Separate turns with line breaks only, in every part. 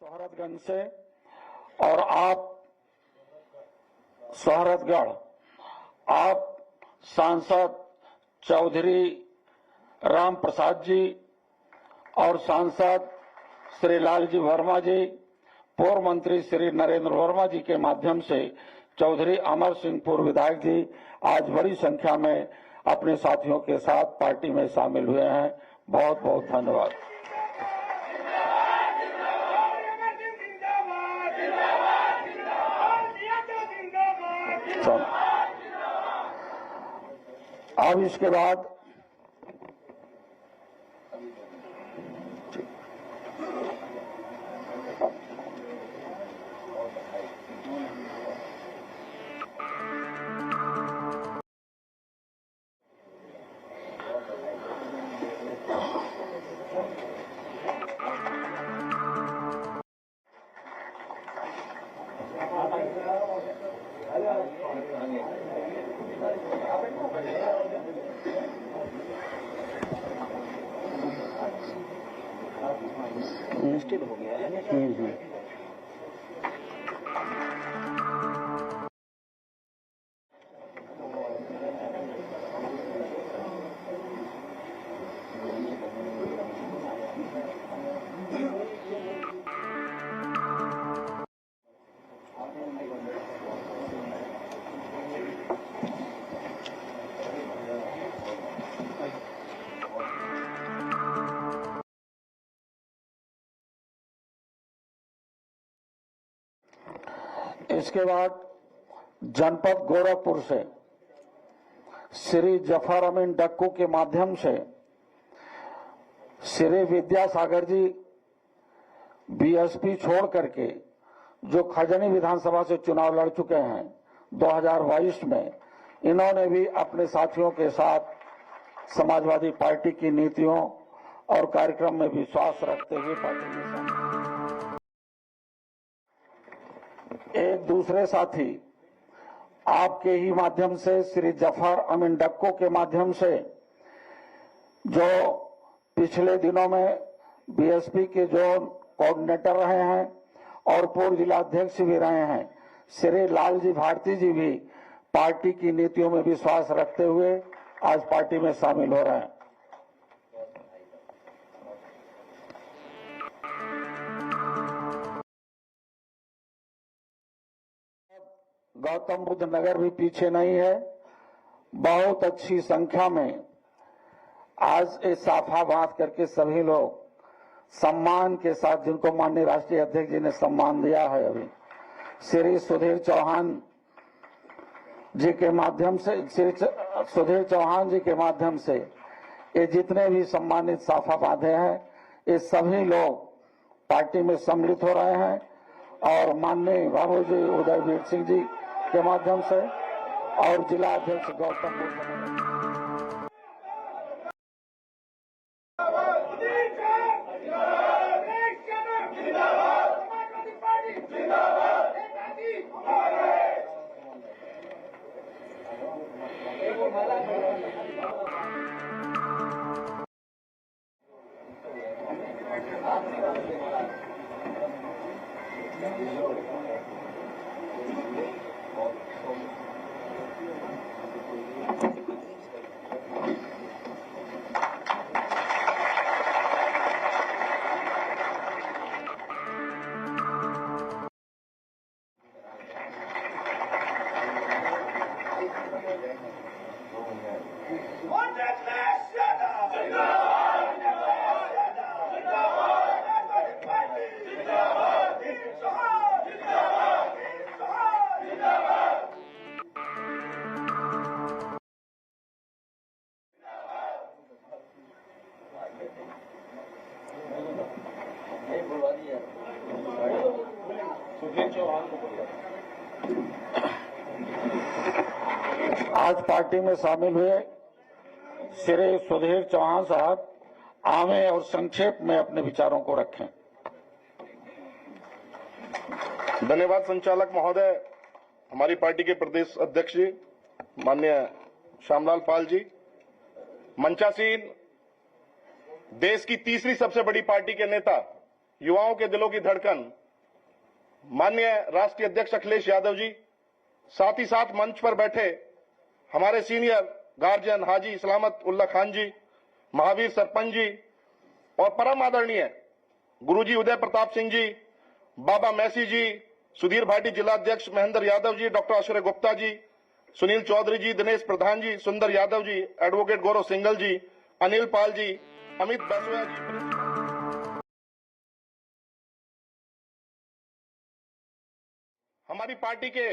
सोहरतगंज से और आप सोहरतगढ़, आप सांसद चौधरी राम प्रसाद जी और सांसद श्री लालजी वर्मा जी, पूर्व मंत्री श्री नरेंद्र वर्मा जी के माध्यम से चौधरी अमर सिंह पूर्व विधायक जी आज बड़ी संख्या में अपने साथियों के साथ पार्टी में शामिल हुए हैं। बहुत बहुत धन्यवाद। अब इसके बाद हो गया है। इसके बाद जनपद गोरखपुर से श्री जफर अमीन डक्कू के माध्यम से श्री विद्यासागर जी बीएसपी छोड़ करके जो खजनी विधानसभा से चुनाव लड़ चुके हैं 2022 में, इन्होंने भी अपने साथियों के साथ समाजवादी पार्टी की नीतियों और कार्यक्रम में विश्वास रखते हुए पार्टी में शामिल। एक दूसरे साथी आपके ही माध्यम से श्री जफर अमीन डक्को के माध्यम से जो पिछले दिनों में बीएसपी के जो कोऑर्डिनेटर रहे हैं और पूर्व जिला अध्यक्ष भी रहे हैं, श्री लालजी भारती जी भी पार्टी की नीतियों में विश्वास रखते हुए आज पार्टी में शामिल हो रहे हैं। गौतम बुद्ध नगर भी पीछे नहीं है। बहुत अच्छी संख्या में आज इस साफा बात करके सभी लोग सम्मान के साथ, जिनको माननीय राष्ट्रीय अध्यक्ष जी ने सम्मान दिया है, अभी श्री सुधीर चौहान जी के माध्यम से, श्री सुधीर चौहान जी के माध्यम से ये जितने भी सम्मानित साफा बांधे हैं, ये सभी लोग पार्टी में सम्मिलित हो रहे हैं और माननीय बाबूजी उदयवीर सिंह जी के माध्यम से और जिला अध्यक्ष गौतम बुद्ध। आज पार्टी में शामिल हुए श्री सुधीर चौहान साहब आगे और संक्षेप में अपने विचारों को रखें।
धन्यवाद संचालक महोदय, हमारी पार्टी के प्रदेश अध्यक्ष जी माननीय श्यामलाल पाल जी, मंचासीन, देश की तीसरी सबसे बड़ी पार्टी के नेता युवाओं के दिलों की धड़कन माननीय राष्ट्रीय अध्यक्ष अखिलेश यादव जी, साथ ही साथ मंच पर बैठे हमारे सीनियर गार्जियन हाजी सलामत उल्ला खान जी, महावीर सरपंच जी और परम आदरणीय गुरुजी उदय प्रताप सिंह जी, बाबा मैसी जी, सुधीर भाटी जिला अध्यक्ष महेंद्र यादव जी, डॉक्टर आश्रय गुप्ता जी, सुनील चौधरी जी, दिनेश प्रधान जी, सुंदर यादव जी, एडवोकेट गौरव सिंगल जी, अनिल पाल जी, अमित बैसोया जी, हमारी पार्टी के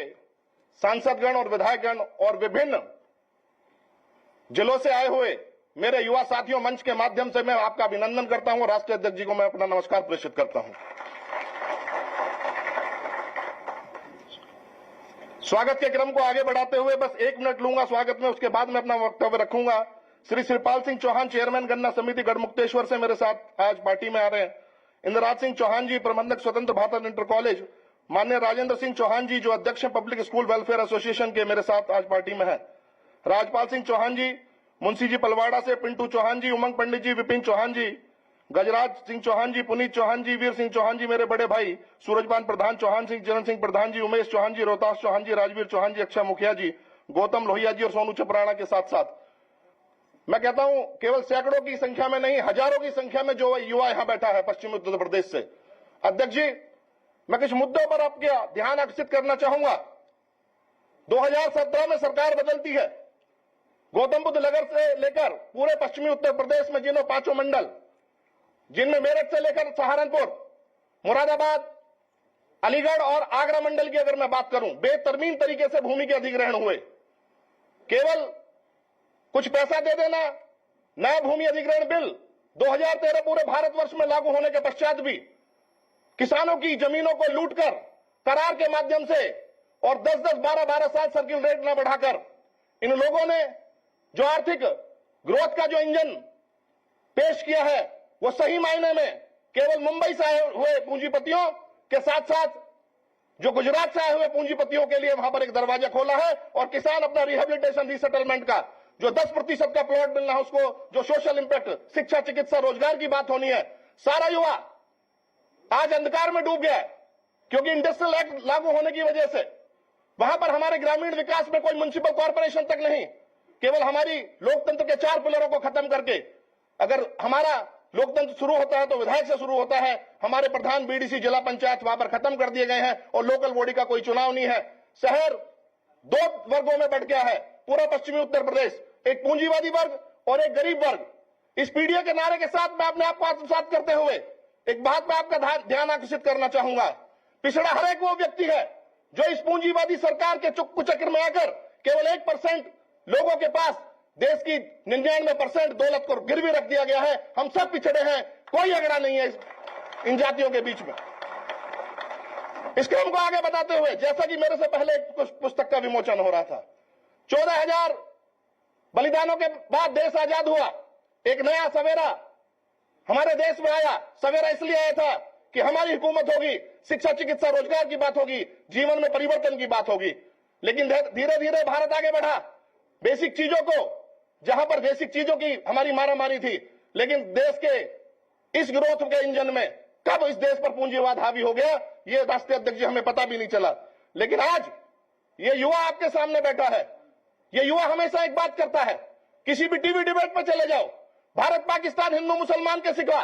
सांसदगण और विधायकगण और विभिन्न जिलों से आए हुए मेरे युवा साथियों, मंच के माध्यम से मैं आपका अभिनंदन करता हूं और राष्ट्रीय अध्यक्ष जी को मैं अपना नमस्कार प्रेषित करता हूं। स्वागत के क्रम को आगे बढ़ाते हुए बस 1 मिनट लूंगा स्वागत में, उसके बाद मैं अपना वक्तव्य रखूंगा। श्री शिवपाल सिंह चौहान, चेयरमैन गन्ना समिति गढ़मुक्तेश्वर से मेरे साथ आज पार्टी में आ रहे हैं। इंद्रराज सिंह चौहान जी, प्रबंधक स्वतंत्र भारत इंटर कॉलेज। माननीय राजेंद्र सिंह चौहान जी, जो अध्यक्ष हैं पब्लिक स्कूल वेलफेयर एसोसिएशन के, मेरे साथ आज पार्टी में है। राजपाल सिंह चौहान जी, मुंशी जी पलवाड़ा से, पिंटू चौहान जी, उमंग पंडित जी, विपिन चौहान जी, गजराज सिंह चौहान जी, पुनीत चौहान जी, वीर सिंह चौहान जी, मेरे बड़े भाई सूरजपान प्रधान चौहान सिंह, चरण सिंह प्रधान जी, उमेश चौहान जी, रोहतास चौहान जी, राजवीर चौहान जी, अक्षय मुखिया जी, गौतम लोहिया जी और सोनू चपराणा के साथ साथ मैं कहता हूं केवल सैकड़ों की संख्या में नहीं, हजारों की संख्या में जो युवा यहां बैठा है पश्चिमी उत्तर प्रदेश से। अध्यक्ष जी, मैं कुछ मुद्दों पर आपका ध्यान आकर्षित करना चाहूंगा। 2017 में सरकार बदलती है। गौतम बुद्ध नगर से लेकर पूरे पश्चिमी उत्तर प्रदेश में जिन्हों 5 मंडल, जिनमें मेरठ से लेकर सहारनपुर, मुरादाबाद, अलीगढ़ और आगरा मंडल की अगर मैं बात करूं, बेतरमीम तरीके से भूमि के अधिग्रहण हुए। केवल कुछ पैसा दे देना, नया भूमि अधिग्रहण बिल 2013 पूरे भारतवर्ष में लागू होने के पश्चात भी किसानों की जमीनों को लूटकर करार के माध्यम से और 10-10, 12-12 साल सर्किल रेट न बढ़ाकर इन लोगों ने जो आर्थिक ग्रोथ का जो इंजन पेश किया है, वो सही मायने में केवल मुंबई से आए हुए पूंजीपतियों के साथ साथ जो गुजरात से आए हुए पूंजीपतियों के लिए वहां पर एक दरवाजा खोला है और किसान अपना रिहेबिलिटेशन रीसेटलमेंट का जो 10% का प्लॉट मिलना है, उसको जो सोशल इंपैक्ट, शिक्षा, चिकित्सा, रोजगार की बात होनी है, सारा युवा आज अंधकार में डूब गया है। क्योंकि इंडस्ट्रियल एक्ट लागू होने की वजह से वहां पर हमारे ग्रामीण विकास में कोई म्युनिसिपल कॉर्पोरेशन तक नहीं, केवल हमारी लोकतंत्र के 4 पिलरों को खत्म करके, अगर हमारा लोकतंत्र शुरू होता है तो विधायक से शुरू होता है, हमारे प्रधान बीडीसी, जिला पंचायत वहां पर खत्म कर दिए गए हैं और लोकल बॉडी का कोई चुनाव नहीं है। शहर 2 वर्गों में बट गया है पूरा पश्चिमी उत्तर प्रदेश, एक पूंजीवादी वर्ग और एक गरीब वर्ग। इस पीडीए के नारे के साथ मैं अपने आप को आत्मसात करते हुए एक बात पर आपका ध्यान आकर्षित करना चाहूंगा। पिछड़ा हर एक वो व्यक्ति है जो इस पूंजीवादी सरकार के कुचक्र में आकर केवल 1% लोगों के पास देश की 99% दौलत को गिरवी रख दिया गया है। हम सब पिछड़े हैं, कोई अगड़ा नहीं है इन जातियों के बीच में। इस क्रम को आगे बताते हुए, जैसा कि मेरे से पहले कुछ पुस्तक का विमोचन हो रहा था, 14,000 बलिदानों के बाद देश आजाद हुआ, एक नया सवेरा हमारे देश में आया। सवेरा इसलिए आया था कि हमारी हुकूमत होगी, शिक्षा, चिकित्सा, रोजगार की बात होगी, जीवन में परिवर्तन की बात होगी। लेकिन धीरे धीरे भारत आगे बढ़ा, बेसिक चीजों को, जहां पर बेसिक चीजों की हमारी मारामारी थी, लेकिन देश के इस ग्रोथ के इंजन में कब इस देश पर पूंजीवाद हावी हो गया, ये राष्ट्रीय अध्यक्ष जी हमें पता भी नहीं चला। लेकिन आज ये युवा आपके सामने बैठा है, ये युवा हमेशा एक बात करता है, किसी भी टीवी डिबेट पर चले जाओ, भारत पाकिस्तान हिंदू मुसलमान के सिवा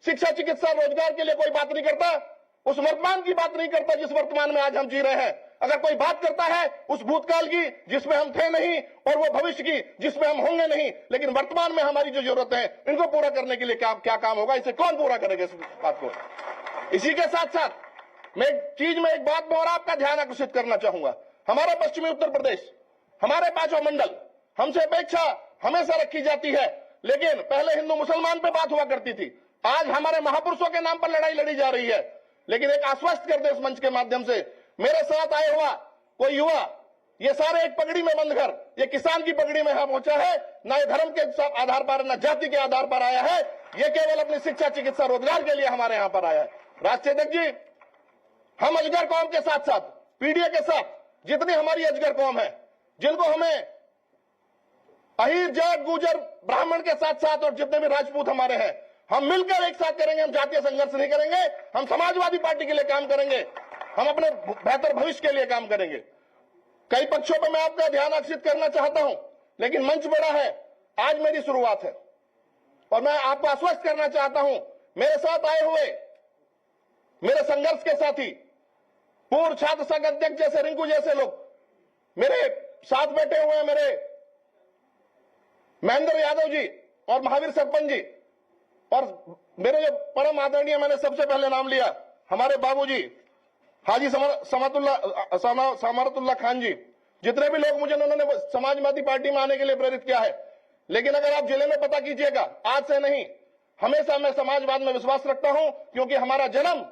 शिक्षा, चिकित्सा, रोजगार के लिए कोई बात नहीं करता, उस वर्तमान की बात नहीं करता जिस वर्तमान में आज हम जी रहे हैं। अगर कोई बात करता है उस भूतकाल की जिसमें हम थे नहीं, और वो भविष्य की जिसमें हम होंगे नहीं, लेकिन वर्तमान में हमारी जो जरूरत है इनको पूरा करने के लिए क्या काम होगा, इसे कौन पूरा करेगा इस बात को। इसी के साथ साथ मैं एक बात में और आपका ध्यान आकर्षित करना चाहूंगा। हमारा पश्चिमी उत्तर प्रदेश, हमारे 5 मंडल, हमसे अपेक्षा हमेशा रखी जाती है, लेकिन पहले हिंदू मुसलमान पे बात हुआ करती थी, आज हमारे महापुरुषों के नाम पर लड़ाई लड़ी जा रही है। लेकिन एक आश्वस्त कर दे इस मंच के माध्यम से, मेरे साथ आए हुआ कोई युवा, ये सारे एक पगड़ी में बंधकर ये किसान की पगड़ी में यहां पहुंचा है, ना ये धर्म के आधार पर, ना जाति के आधार पर आया है, ये केवल अपनी शिक्षा, चिकित्सा, रोजगार के लिए हमारे यहां पर आया है। राष्ट्रीय अध्यक्ष जी, हम अजगर कौम के साथ साथ, पीडीए के साथ जितनी हमारी अजगर कौम है, जिनको हमें अहीर, जाट, गुजर, ब्राह्मण के साथ साथ और जितने भी राजपूत हमारे हैं, हम मिलकर एक साथ करेंगे, हम जातीय संघर्ष नहीं करेंगे, हम समाजवादी पार्टी के लिए काम करेंगे, हम अपने बेहतर भविष्य के लिए काम करेंगे। कई पक्षों पर मैं आपका ध्यान आकर्षित करना चाहता हूं, लेकिन मंच बड़ा है, आज मेरी शुरुआत है और मैं आपको आश्वस्त करना चाहता हूं, मेरे साथ आए हुए मेरे संघर्ष के साथी, पूर्व छात्र संघ अध्यक्ष जैसे रिंकू जैसे लोग मेरे साथ बैठे हुए हैं, मेरे महेंद्र यादव जी और महावीर सरपंच जी, और मेरे जो परम आदरणीय, मैंने सबसे पहले नाम लिया हमारे बाबूजी हाजी समारतुल्लाह खान जी, जितने भी लोग मुझे उन्होंने समाजवादी पार्टी में आने के लिए प्रेरित किया है। लेकिन अगर आप जिले में पता कीजिएगा, आज से नहीं, हमेशा मैं समाजवाद में विश्वास रखता हूं, क्योंकि हमारा जन्म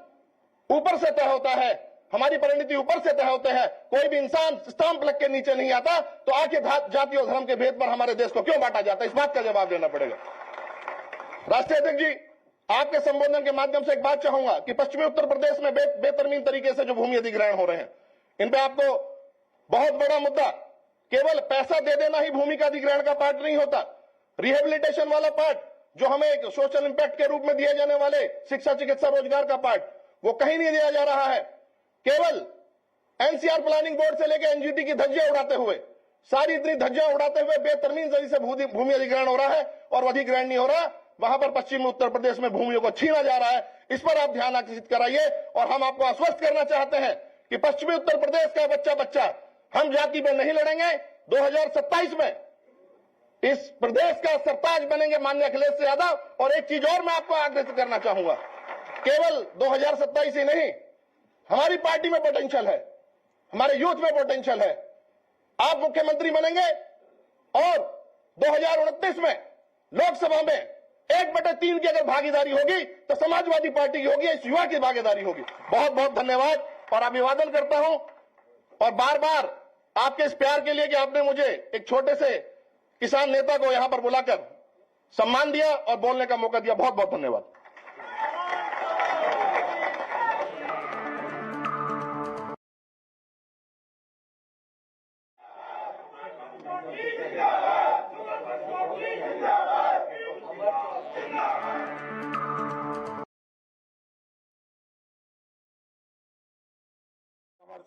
ऊपर से तय होता है, हमारी परिणति ऊपर से तय होते हैं। कोई भी इंसान स्टाम्प लग के नीचे नहीं आता, तो आखिर जाति और धर्म के भेद पर हमारे देश को क्यों बांटा जाता है, इस बात का जवाब देना पड़ेगा। राष्ट्रीय अध्यक्ष जी, आपके संबोधन के माध्यम से एक बात चाहूंगा कि पश्चिमी उत्तर प्रदेश में बेतरमीन तरीके से जो भूमि अधिग्रहण हो रहे हैं, इन पे आपको बहुत बड़ा मुद्दा, केवल पैसा दे देना ही भूमि का अधिग्रहण का पार्ट नहीं होता। रिहेबिलिटेशन वाला पार्ट, जो हमें एक सोशल इंपैक्ट के रूप में दिए जाने वाले शिक्षा, चिकित्सा, रोजगार का पार्ट, वो कहीं नहीं दिया जा रहा है। केवल एनसीआर प्लानिंग बोर्ड से लेकर एनजीटी की धज्जियां उड़ाते हुए, सारी इतनी धज्जियां उड़ाते हुए बेतरमीन तरीके से भूमि अधिग्रहण हो रहा है और अधिग्रहण नहीं हो रहा। वहां पर पश्चिमी उत्तर प्रदेश में भूमियों को छीना जा रहा है। इस पर आप ध्यान आकर्षित कराइए और हम आपको आश्वस्त करना चाहते हैं कि पश्चिमी उत्तर प्रदेश का बच्चा हम जाति में नहीं लड़ेंगे। 2027 में इस प्रदेश का सरताज बनेंगे माननीय अखिलेश यादव। और एक चीज और मैं आपको आग्रह करना चाहूंगा, केवल 2027 ही नहीं, हमारी पार्टी में पोटेंशियल है, हमारे यूथ में पोटेंशियल है। आप मुख्यमंत्री बनेंगे और 2029 में लोकसभा में 1/3 की अगर भागीदारी होगी तो समाजवादी पार्टी की होगी, इस युवा की भागीदारी होगी। बहुत बहुत धन्यवाद और अभिवादन करता हूं, और बार बार आपके इस प्यार के लिए कि आपने मुझे एक छोटे से किसान नेता को यहां पर बुलाकर सम्मान दिया और बोलने का मौका दिया। बहुत बहुत धन्यवाद।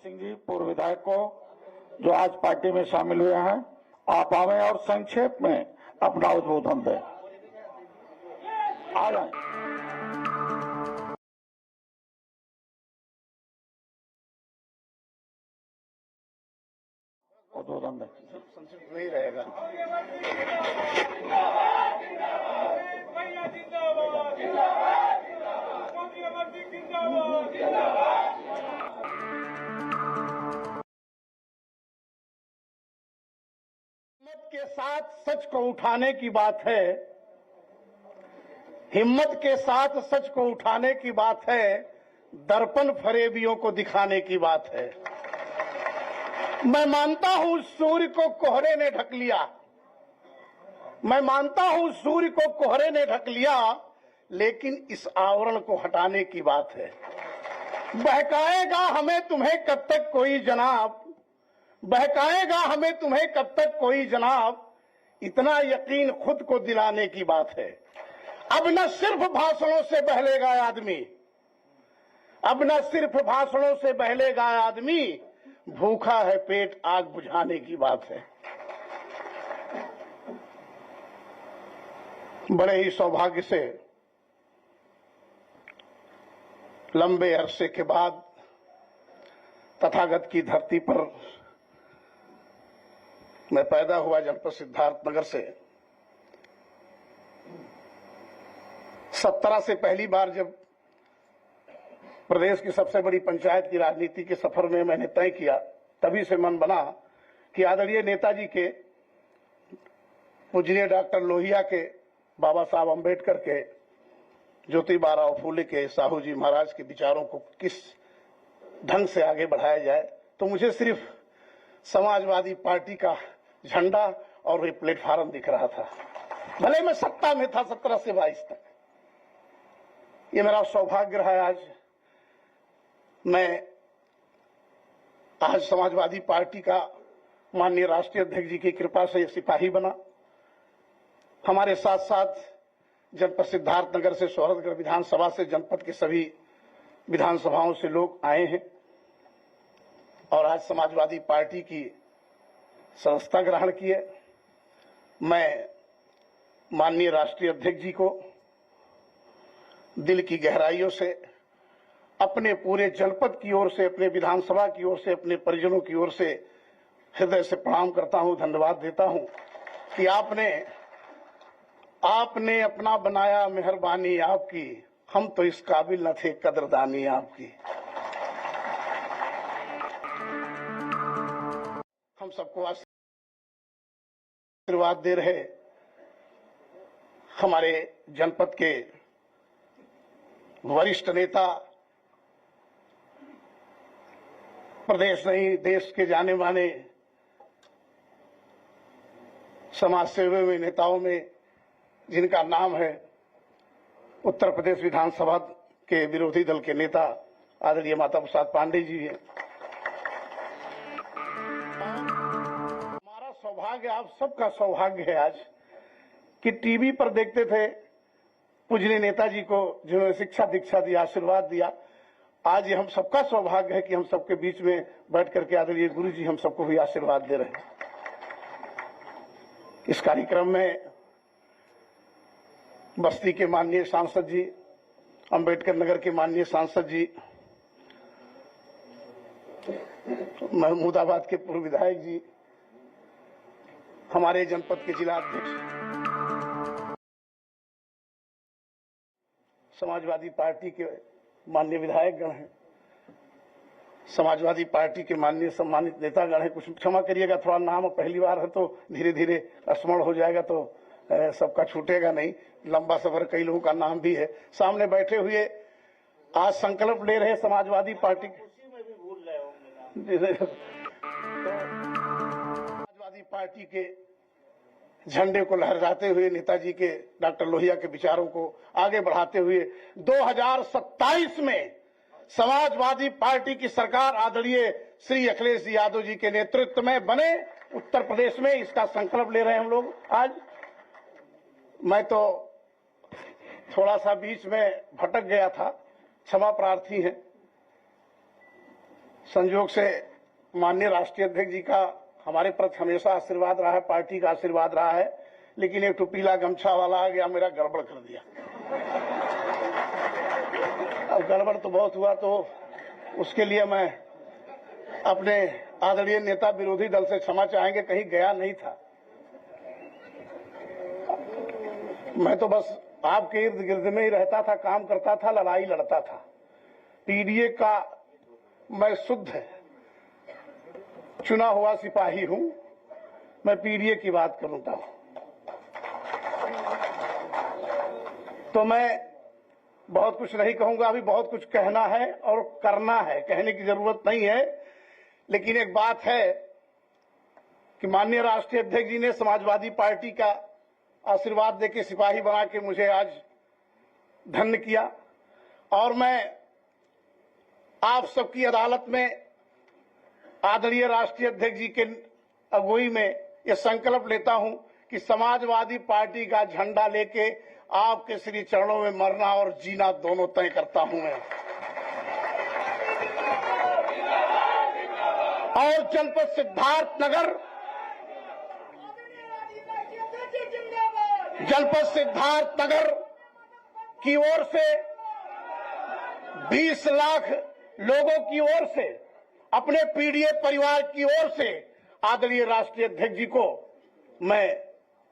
सिंह जी, पूर्व विधायक को जो आज पार्टी में शामिल हुए हैं, आप आवे और संक्षेप में अपना उद्बोधन दें। आ जाए। उद्बोधन दें।
संक्षिप्त नहीं रहेगा।
हिम्मत के साथ सच को उठाने की बात है, हिम्मत के साथ सच को उठाने की बात है, दर्पण फरेबियों को दिखाने की बात है। मैं मानता हूं सूर्य को कोहरे ने ढक लिया, मैं मानता हूं सूर्य को कोहरे ने ढक लिया, लेकिन इस आवरण को हटाने की बात है। बहकाएगा हमें तुम्हें कब तक कोई जनाब, बहकाएगा हमें तुम्हें कब तक कोई जनाब, इतना यकीन खुद को दिलाने की बात है। अब न सिर्फ भाषणों से बहलेगा आदमी, अब न सिर्फ भाषणों से बहलेगा आदमी, भूखा है पेट आग बुझाने की बात है। बड़े ही सौभाग्य से लंबे अरसे के बाद तथागत की धरती पर मैं पैदा हुआ, जनपद सिद्धार्थनगर से। 17 से पहली बार जब प्रदेश की सबसे बड़ी पंचायत की राजनीति के सफर में मैंने तय किया, तभी से मन बना कि आदरणीय नेताजी के, पूजनीय डॉक्टर लोहिया के, बाबा साहब अंबेडकर के, ज्योतिबा फूले के, साहू जी महाराज के विचारों को किस ढंग से आगे बढ़ाया जाए। तो मुझे सिर्फ समाजवादी पार्टी का झंडा और वे प्लेटफार्म दिख रहा था, भले मैं सत्ता में था 17 से 22 तक। ये मेरा सौभाग्य रहा है। आज समाजवादी पार्टी का माननीय राष्ट्रीय अध्यक्ष जी की कृपा से सिपाही बना। हमारे साथ साथ जनपद सिद्धार्थनगर से, सोहरतगढ़ विधानसभा से, जनपद के सभी विधानसभाओं से लोग आए हैं और आज समाजवादी पार्टी की सदस्यता ग्रहण की है। मैं माननीय राष्ट्रीय अध्यक्ष जी को दिल की गहराइयों से, अपने पूरे जनपद की ओर से, अपने विधानसभा की ओर से, अपने परिजनों की ओर से हृदय से प्रणाम करता हूं, धन्यवाद देता हूं कि आपने अपना बनाया, मेहरबानी आपकी, हम तो इस काबिल न थे, कदरदानी आपकी। हम सबको आशीर्वाद दे रहे हमारे जनपद के वरिष्ठ नेता, प्रदेश नहीं देश के जाने माने समाज सेवी में नेताओं में जिनका नाम है, उत्तर प्रदेश विधानसभा के विरोधी दल के नेता आदरणीय माता प्रसाद पांडे जी हैं। हमारा सौभाग्य, आप सबका सौभाग्य है आज कि टीवी पर देखते थे पूजनीय नेताजी को, जिन्होंने शिक्षा दीक्षा दी, आशीर्वाद दिया। आज ये हम सबका सौभाग्य है कि हम सबके बीच में बैठ करके आदरणीय गुरु जी हम सबको भी आशीर्वाद दे रहे हैं। इस कार्यक्रम में बस्ती के माननीय सांसद जी, अंबेडकर नगर के माननीय सांसद जी, महमूदाबाद के पूर्व विधायक जी, हमारे जनपद के जिला अध्यक्ष, समाजवादी पार्टी के माननीय विधायकगण हैं, समाजवादी पार्टी के माननीय सम्मानित नेतागण हैं। कुछ क्षमा करिएगा, थोड़ा नाम पहली बार है तो धीरे धीरे स्मरण हो जाएगा, तो सबका छूटेगा नहीं। लंबा सफर, कई लोगों का नाम भी है। सामने बैठे हुए आज संकल्प ले रहे समाजवादी पार्टी समाजवादी पार्टी के झंडे को लहराते हुए, नेताजी के, डॉक्टर लोहिया के विचारों को आगे बढ़ाते हुए 2027 में समाजवादी पार्टी की सरकार आदरणीय श्री अखिलेश यादव जी के नेतृत्व में बने उत्तर प्रदेश में, इसका संकल्प ले रहे हैं हम लोग आज। मैं तो थोड़ा सा बीच में भटक गया था, क्षमा प्रार्थी है। संयोग से माननीय राष्ट्रीय अध्यक्ष जी का हमारे प्रति हमेशा आशीर्वाद रहा है, पार्टी का आशीर्वाद रहा है, लेकिन एक टुपीला गमछा वाला आ गया, मेरा गड़बड़ कर दिया। अब गड़बड़ तो बहुत हुआ, तो उसके लिए मैं अपने आदरणीय नेता विरोधी दल से क्षमा चाहेंगे, कहीं गया नहीं था। मैं तो बस आपके इर्द गिर्द में ही रहता था, काम करता था, लड़ाई लड़ता था। पीडीए का मैं शुद्ध चुना हुआ सिपाही हूं, मैं पीडीए की बात करूंगा तो मैं बहुत कुछ नहीं कहूंगा। अभी बहुत कुछ कहना है और करना है, कहने की जरूरत नहीं है। लेकिन एक बात है कि माननीय राष्ट्रीय अध्यक्ष जी ने समाजवादी पार्टी का आशीर्वाद देके सिपाही बना के मुझे आज धन्य किया, और मैं आप सबकी अदालत में आदरणीय राष्ट्रीय अध्यक्ष जी के अगुवाई में यह संकल्प लेता हूं कि समाजवादी पार्टी का झंडा लेके आपके श्री चरणों में मरना और जीना दोनों तय करता हूं मैं। और जनपद सिद्धार्थनगर की ओर से 20 लाख लोगों की ओर से, अपने पीडीए परिवार की ओर से आदरणीय राष्ट्रीय अध्यक्ष जी को मैं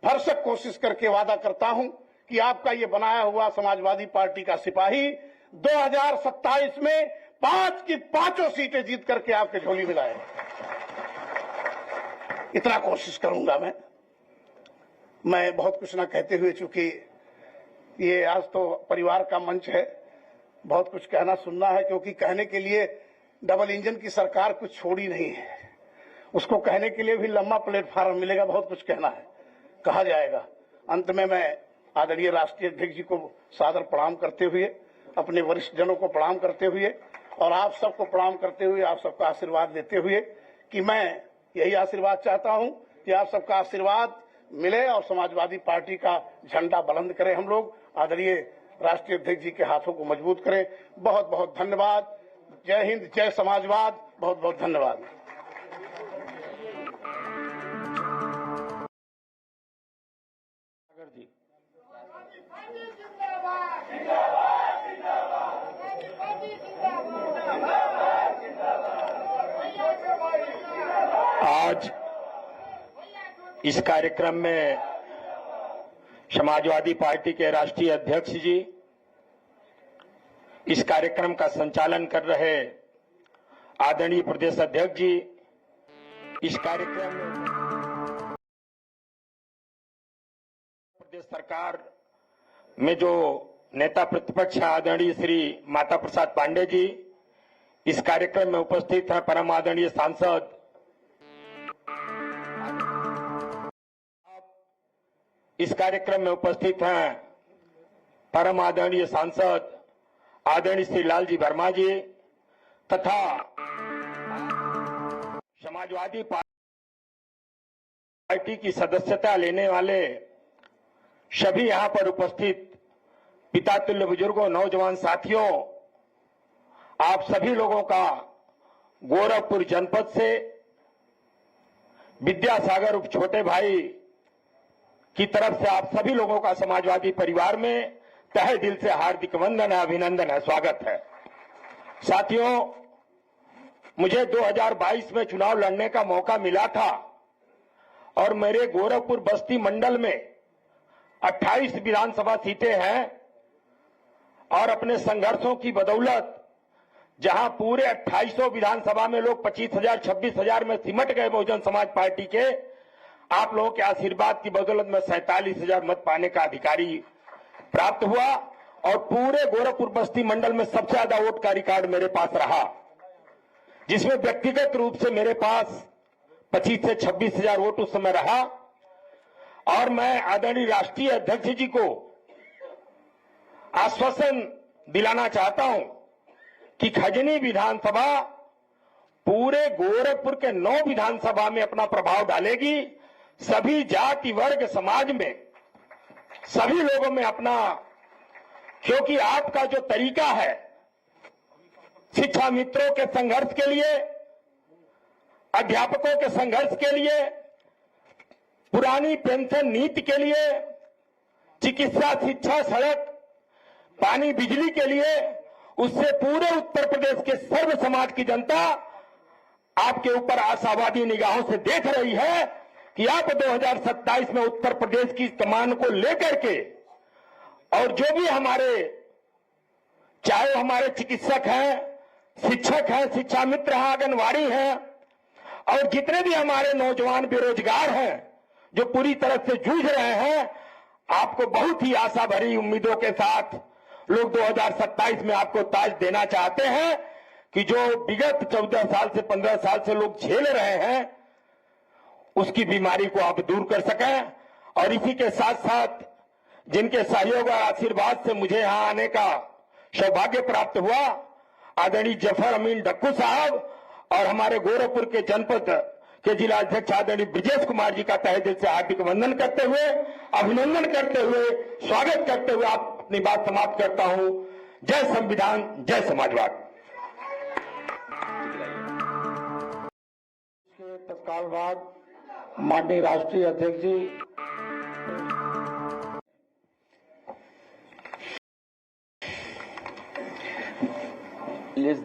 भरसक कोशिश करके वादा करता हूं कि आपका ये बनाया हुआ समाजवादी पार्टी का सिपाही 2027 में 5 की 5 सीटें जीत करके आपके झोली में लाए। इतना कोशिश करूंगा मैं बहुत कुछ ना कहते हुए, चूंकि ये आज तो परिवार का मंच है, बहुत कुछ कहना सुनना है, क्योंकि कहने के लिए डबल इंजन की सरकार कुछ छोड़ी नहीं है। उसको कहने के लिए भी लंबा प्लेटफार्म मिलेगा, बहुत कुछ कहना है, कहा जाएगा। अंत में मैं आदरणीय राष्ट्रीय अध्यक्ष जी को सादर प्रणाम करते हुए, अपने वरिष्ठ जनों को प्रणाम करते हुए और आप सबको प्रणाम करते हुए, आप सबका आशीर्वाद लेते हुए कि मैं यही आशीर्वाद चाहता हूं कि आप सबका आशीर्वाद मिले और समाजवादी पार्टी का झंडा बुलंद करें। हम लोग आदरणीय राष्ट्रीय अध्यक्ष जी के हाथों को मजबूत करें। बहुत बहुत धन्यवाद। जय हिंद, जय समाजवाद। बहुत बहुत धन्यवाद।
जी
आज इस कार्यक्रम में समाजवादी पार्टी के राष्ट्रीय अध्यक्ष जी, इस कार्यक्रम का संचालन कर रहे आदरणीय प्रदेश अध्यक्ष जी, इस कार्यक्रम में प्रदेश सरकार में जो नेता प्रतिपक्ष आदरणीय श्री माता प्रसाद पांडे जी, इस कार्यक्रम में उपस्थित हैं परम आदरणीय सांसद इस कार्यक्रम में उपस्थित हैं परम आदरणीय सांसद आदरणीय श्री लालजी वर्मा जी तथा समाजवादी पार्टी की सदस्यता लेने वाले सभी यहां पर उपस्थित पिता तुल्य बुजुर्गों, नौजवान साथियों, आप सभी लोगों का गोरखपुर जनपद से विद्यासागर उप छोटे भाई की तरफ से आप सभी लोगों का समाजवादी परिवार में तहे दिल से हार्दिक वंदन है, अभिनंदन है, स्वागत है। साथियों, मुझे 2022 में चुनाव लड़ने का मौका मिला था और मेरे गोरखपुर बस्ती मंडल में 28 विधानसभा सीटें हैं और अपने संघर्षों की बदौलत जहां पूरे 2800 विधानसभा में लोग 25,000 26,000 में सिमट गए बहुजन समाज पार्टी के, आप लोगों के आशीर्वाद की बदौलत में 47,000 मत पाने का अधिकारी प्राप्त हुआ और पूरे गोरखपुर बस्ती मंडल में सबसे ज्यादा वोट का रिकॉर्ड मेरे पास रहा, जिसमें व्यक्तिगत रूप से मेरे पास 25 से 26,000 वोट उस समय रहा। और मैं आदरणीय राष्ट्रीय अध्यक्ष जी को आश्वासन दिलाना चाहता हूं कि खजनी विधानसभा पूरे गोरखपुर के 9 विधानसभा में अपना प्रभाव डालेगी। सभी जाति वर्ग समाज में सभी लोगों में अपना, क्योंकि आपका जो तरीका है शिक्षा मित्रों के संघर्ष के लिए, अध्यापकों के संघर्ष के लिए, पुरानी पेंशन नीति के लिए, चिकित्सा, शिक्षा, सड़क, पानी, बिजली के लिए, उससे पूरे उत्तर प्रदेश के सर्व समाज की जनता आपके ऊपर आशावादी निगाहों से देख रही है कि आप 2027 में उत्तर प्रदेश की कमान को लेकर के, और जो भी हमारे, चाहे हमारे चिकित्सक हैं, शिक्षक हैं, शिक्षा मित्र हैं, आंगनवाड़ी हैं, और जितने भी हमारे नौजवान बेरोजगार हैं जो पूरी तरह से जूझ रहे हैं, आपको बहुत ही आशा भरी उम्मीदों के साथ लोग 2027 में आपको ताज देना चाहते हैं कि जो विगत 14 साल से 15 साल से लोग झेल रहे हैं उसकी बीमारी को आप दूर कर सकें। और इसी के साथ साथ जिनके सहयोग और आशीर्वाद से मुझे यहां आने का सौभाग्य प्राप्त हुआ, आदरणीय जफर अमीन डक्कू साहब और हमारे गोरखपुर के जनपद के जिला अध्यक्ष आदरणीय ब्रजेश कुमार जी का तहे दिल से हार्दिक वंदन करते हुए, अभिनंदन करते हुए, स्वागत करते हुए आप अपनी बात समाप्त करता हूं। जय संविधान, जय समाजवाद।
तत्काल बाद माननीय राष्ट्रीय अध्यक्ष जी